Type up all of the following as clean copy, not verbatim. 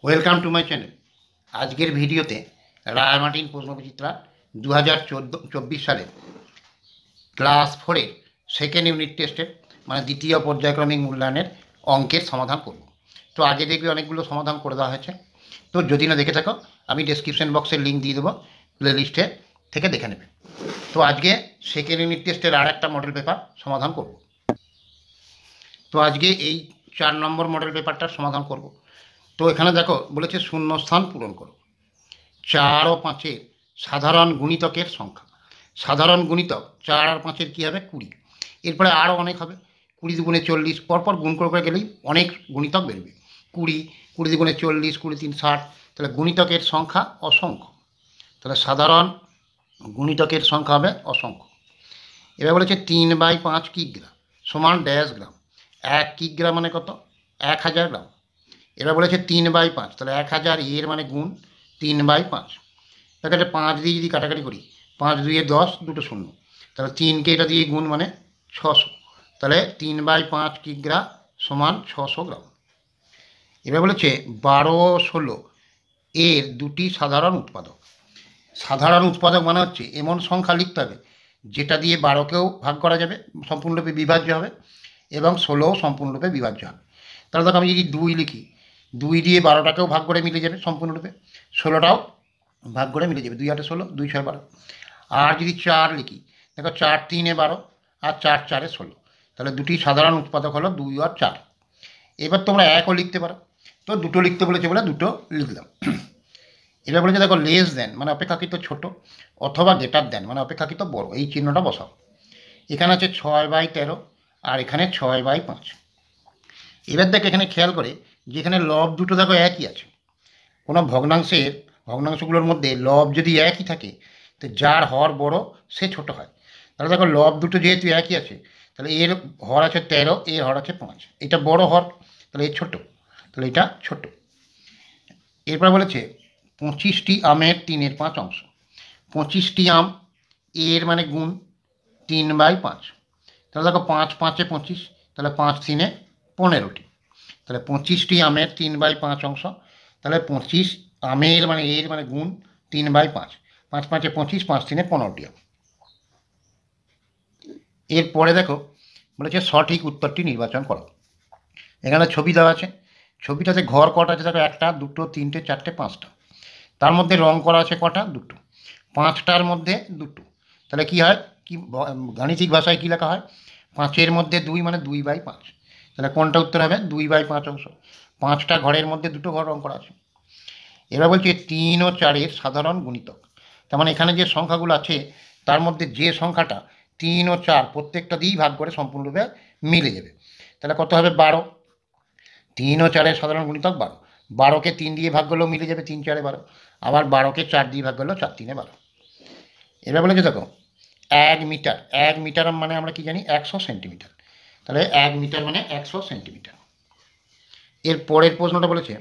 Welcome to my channel. আজকের ভিডিওতে রায়মার্টিন প্রশ্নবিচিত্রা 2024 সালের ক্লাস 4-এর সেকেন্ড ইউনিট টেস্টের মানে দ্বিতীয় পর্যায়ক্রমিক মূল্যায়নের অঙ্কের সমাধান করব। তো আগে দেখবে অনেকগুলো সমাধান করে দেওয়া হয়েছে, তো যদি না দেখে থাকো আমি ডেসক্রিপশন বক্সের লিঙ্ক দিয়ে দেবো, প্লে লিস্টে থেকে দেখে নেবে। তো আজকে সেকেন্ড ইউনিট টেস্টের আর একটা মডেল পেপার সমাধান করব। তো আজকে এই 4 নম্বর মডেল পেপারটার সমাধান করব। তো এখানে দেখো বলেছে শূন্যস্থান পূরণ করো। 4 ও 5-এর সাধারণ গুণিতকের সংখ্যা। সাধারণ গুণিতক 4 আর 5-এর কী হবে? 20। এরপরে আরও অনেক হবে, 20 দুগুণে 40, পরপর গুণ করে গেলেই অনেক গুণিতক বেরবে। 20, 20 দুগুণে 40, 20 3 60, তাহলে গুণিতকের সংখ্যা অসংখ্য। তাহলে সাধারণ গুণিতকের সংখ্যা হবে অসংখ্য। এবার বলেছে 3/5 কিগ্রা সমান ড্যাশ গ্রাম। 1 কিগ্রা মানে কত? 1000 গ্রাম। এবার বলেছে 3/5, তাহলে 1000 এর মানে গুণ 3/5। দেখা যাচ্ছে 5 দিয়ে যদি কাটাকাটি করি, 5 2 10, দুটো শূন্য, তাহলে 3কে এটা দিয়ে গুণ মানে 600, তাহলে 3/5 কিগ্রা সমান 600 গ্রাম। এবার বলেছে 12 ও 16 এর দুটি সাধারণ উৎপাদক। সাধারণ উৎপাদক মানে হচ্ছে এমন সংখ্যা লিখতে হবে যেটা দিয়ে 12কেও ভাগ করা যাবে, সম্পূর্ণরূপে বিভাজ্য হবে, এবং 16ও সম্পূর্ণরূপে বিভাজ্য হবে। তাহলে দেখো আমি যদি 2 লিখি, 2 দিয়ে 12টাকেও ভাগ করে মিলে যাবে সম্পূর্ণরূপে, 16টাও ভাগ করে মিলে যাবে, 2 8 16, 2 6 12। আর যদি 4 লিখি, দেখো 4 3 12 আর 4 4 16, তাহলে দুটি সাধারণ উৎপাদক হলো 2 আর 4। এবার তোমরা 1ও লিখতে পারো, তো দুটো লিখতে বলেছে বলে দুটো লিখলাম। এবার বলেছে দেখো লেস দেন মানে অপেক্ষাকৃত ছোট, অথবা গ্রেটার দেন মানে অপেক্ষাকৃত বড়, এই চিহ্নটা বসাও। এখানে আছে 6/13 আর এখানে 6/5। এবার দেখো এখানে খেয়াল করে যে এখানে লব দুটো দেখো একই আছে। কোনো ভগ্নাংশগুলোর মধ্যে লব যদি একই থাকে, তো যার হর বড় সে ছোট হয়। তাহলে দেখো লব দুটো যেহেতু একই আছে, তাহলে এর হর আছে 13, এর হর আছে 5, এটা বড় হর, তাহলে এর ছোট, তাহলে এটা ছোট। এরপর বলেছে 25টি আমের 3/5 অংশ। 25টি আম, এর মানে গুণ 3/5, তাহলে দেখো 5 5 25, তাহলে 5 3 15টি, তাহলে 25টি আমের 3/5 অংশ, তাহলে 25 আমের মানে এর মানে গুণ 3/5, 5 5 25, 5 3 15টি আম। এরপরে দেখো বলেছে সঠিক উত্তরটি নির্বাচন করো। এখানে ছবি দেওয়া আছে, ছবিটাতে ঘর কটা আছে দেখো, 1টা 2টো 3টে 4টে 5টা, তার মধ্যে রং করা আছে কটা? 2টো, 5টার মধ্যে 2টো, তাহলে কী হয়, কি গাণিতিক ভাষায় কী লেখা হয়? 5-এর মধ্যে 2 মানে 2/5, তাহলে কোনটা উত্তর হবে? 2/5 অংশ। 5টা ঘরের মধ্যে 2টো ঘর রং করা আছে। এবার বলছে 3 ও 4-এর সাধারণ গুণিতক। তার মানে এখানে যে সংখ্যাগুলো আছে তার মধ্যে যে সংখ্যাটা 3 ও 4 প্রত্যেকটা দিয়েই ভাগ করে সম্পূর্ণরূপে মিলে যাবে, তাহলে কত হবে? 12। 3 ও 4-এর সাধারণ গুণিতক 12। 12কে 3 দিয়ে ভাগ করলেও মিলে যাবে, 3 4 12। আবার 12কে 4 দিয়ে ভাগ করলেও 4 3 12। এবার বলেছে দেখো 1 মিটার, 1 মিটার মানে আমরা কি জানি? 100 সেন্টিমিটার, তাহলে 1 মিটার মানে 100 সেন্টিমিটার। এর পরের প্রশ্নটা বলেছে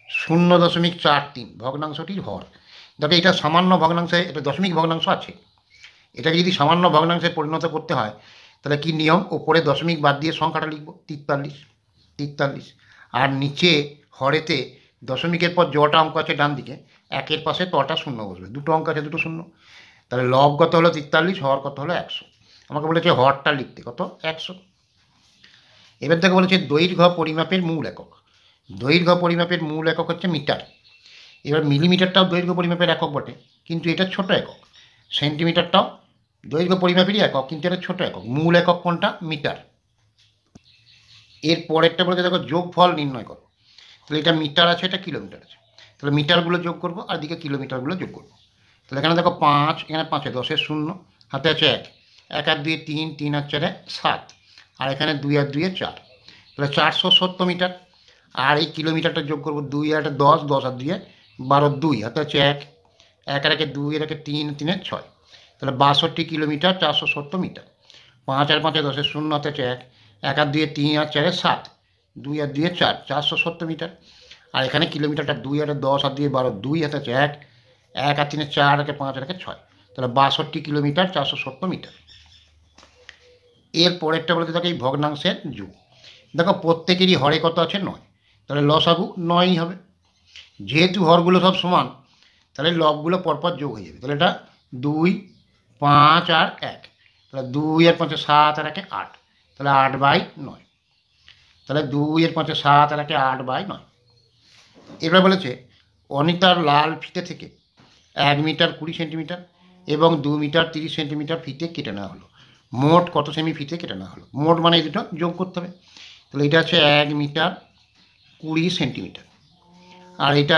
0.43 ভগ্নাংশটির হর। দেখো এটা সামান্য ভগ্নাংশে, এটা দশমিক ভগ্নাংশ আছে, এটাকে যদি সামান্য ভগ্নাংশে পরিণত করতে হয় তাহলে কি নিয়ম? ওপরে দশমিক বাদ দিয়ে সংখ্যাটা লিখব 43, 43, আর নিচে হরেতে দশমিকের পর যটা অঙ্ক আছে ডান দিকে, একের পাশে তটা শূন্য বসবে, দুটো অঙ্ক আছে দুটো শূন্য, তাহলে লব কত হলো 43, হর কত হলো 100। আমাকে বলেছে হরটা লিখতে, কত? 100। এবার থেকে বলেছে দৈর্ঘ্য পরিমাপের মূল একক। দৈর্ঘ্য পরিমাপের মূল একক হচ্ছে মিটার। এবার মিলিমিটারটাও দৈর্ঘ্য পরিমাপের একক বটে, কিন্তু এটা ছোট একক। সেন্টিমিটারটাও দৈর্ঘ্য পরিমাপেরই একক, কিন্তু এটা ছোট একক। মূল একক কোনটা? মিটার। এর পরেরটা বলেছে দেখো যোগফল নির্ণয় করো। তাহলে এটা মিটার আছে, এটা কিলোমিটার আছে, তাহলে মিটারগুলো যোগ করবো আর দিকে কিলোমিটারগুলো যোগ করবো। তাহলে এখানে দেখো 5, এখানে 5-এ 10-এর 0, হাতে আছে 1, 1 আর 2 3, 3 আর 4 7, আর এখানে 2 আর 2 4, তাহলে 470 মিটার। আর এই কিলোমিটারটা যোগ করবো, 2 আর 10, 10 আর 2 12, 2 হাতে আছে 1, 1 আর 1 2, এর 3, 3 6, তাহলে 62 কিলোমিটার 470 মিটার। 5 আর 5-এ 10-এর 0, হাতে আছে 1, 1 আর 2 3 আর 4 7, 2 আর 2 4, 470 মিটার। আর এখানে কিলোমিটারটা 2 আর 10 আর 2 12, 2 হাতে আছে 1, 1 আর 3 4, 5 আর 6, তাহলে 62 কিলোমিটার 470 মিটার। এর পরেরটা বলতে থাকে এই ভগ্নাংশের যোগ। দেখো প্রত্যেকেরই হরে কত আছে? 9, তাহলে লসাগু 9ই হবে। যেহেতু হরগুলো সব সমান, তাহলে লবগুলো পরপর যোগ হয়ে যাবে। তাহলে এটা 2, 5 আর 1, তাহলে 2 আর 5 7 আর 1 8, তাহলে 8/9। তাহলে 2 আর 5 7 আর 1 8/9। এবার বলেছে অনিতার লাল ফিতে থেকে 1 মিটার 20 সেন্টিমিটার এবং 2 মিটার 30 সেন্টিমিটার ফিতে কেটে নেওয়া হলো। মোট কত সেমি ফিতে কেটে নেওয়া হলো? মোট মানে এই দুটো যোগ করতে হবে। তাহলে এটা আছে 1 মিটার 20 সেন্টিমিটার, আর এটা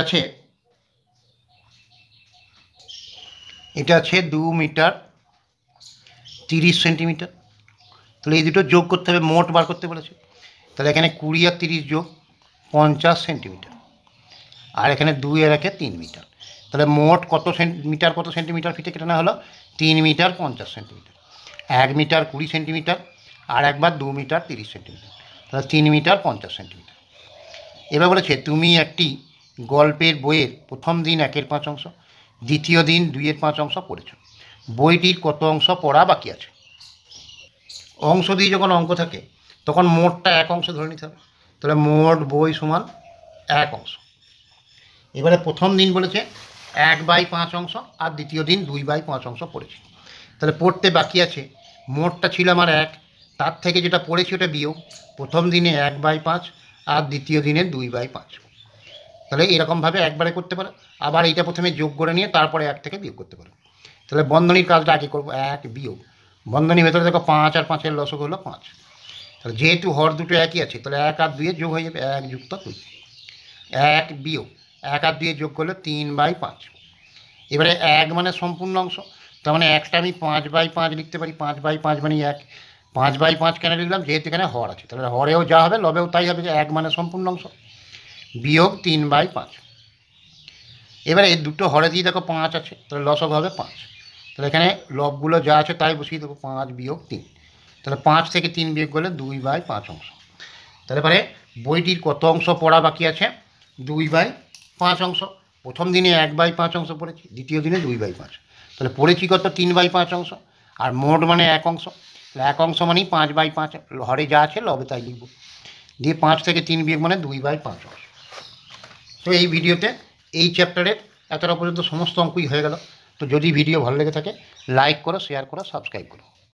আছে 2 মিটার 30 সেন্টিমিটার। তাহলে এই দুটো যোগ করতে হবে, মোট বার করতে বলেছে। তাহলে এখানে 20 আর 30 যোগ 50 সেন্টিমিটার, আর এখানে 2 আর 1 3 মিটার। তাহলে মোট কত মিটার কত সেন্টিমিটার ফিতে কেটে নেওয়া হলো? 3 মিটার 50 সেন্টিমিটার। 1 মিটার 20 সেন্টিমিটার আর একবার 2 মিটার 30 সেন্টিমিটার, তাহলে 3 মিটার 50 সেন্টিমিটার। এবার বলেছে তুমি একটি গল্পের বইয়ের প্রথম দিন 1/5 অংশ, দ্বিতীয় দিন 2/5 অংশ পড়েছ। বইটির কত অংশ পড়া বাকি আছে? অংশ দিয়ে যখন অঙ্ক থাকে তখন মোটটা 1 অংশ ধরে নিতে হবে। তাহলে মোট বই সমান 1 অংশ। এবারে প্রথম দিন বলেছে 1/5 অংশ আর দ্বিতীয় দিন 2/5 অংশ পড়েছি। তাহলে পড়তে বাকি আছে, মোটটা ছিল আমার 1, তার থেকে যেটা পড়েছি ওটা বিয়োগ। প্রথম দিনে 1/5 আর দ্বিতীয় দিনে 2/5। তাহলে এরকমভাবে একবারে করতে পারো, আবার এইটা প্রথমে যোগ করে নিয়ে তারপরে 1 থেকে বিয়োগ করতে পারো। তাহলে বন্ধনীর কাজটা আগে করবো, 1 বিয়োগ, বন্ধনীর ভেতরে দেখো 5 আর 5 লসক হলো 5। তাহলে যেহেতু হর দুটো একই আছে, তাহলে 1 আর 2 যোগ হয়ে যাবে, 1 যুক্ত 2। 1 বিয়োগ 1 আর 2 যোগ করলে 3/5। এবারে 1 মানে সম্পূর্ণ অংশ, তার মানে একটা আমি 5/5 লিখতে পারি। 5/5 মানে 1। 5/5 কেন লিখলাম? যেহেতু এখানে হর আছে, তাহলে হরেও যা হবে লবেও তাই হবে, যে 1 মানে সম্পূর্ণ অংশ বিয়োগ 3/5। এবারে এই দুটো হরে দিয়ে দেখো 5 আছে, তাহলে লসক হবে 5। তাহলে এখানে লবগুলো যা আছে তাই বসিয়ে দেবো, 5 বিয়োগ 3। তাহলে 5 থেকে 3 বিয়োগ করলে 2/5 অংশ। তাহলে পরে বইটির কত অংশ পড়া বাকি আছে? 2/5 অংশ। প্রথম দিনে 1/5 অংশ পড়েছি, দ্বিতীয় দিনে 2/5। তাহলে পড়েছি কত? 3/5 অংশ, আর মোট মানে 1 অংশ। তাহলে 1 অংশ মানেই 5/5, হরে যা আছে লবে তাই লিখব, দিয়ে 5 থেকে 3 বিয়োগ মানে 2/5 অংশ। তো এই ভিডিওতে এই চ্যাপ্টারের এতটা পর্যন্ত সমস্ত অঙ্কই হয়ে গেল। তো যদি ভিডিও ভালো লেগে থাকে লাইক করো, শেয়ার করো, সাবস্ক্রাইব করো।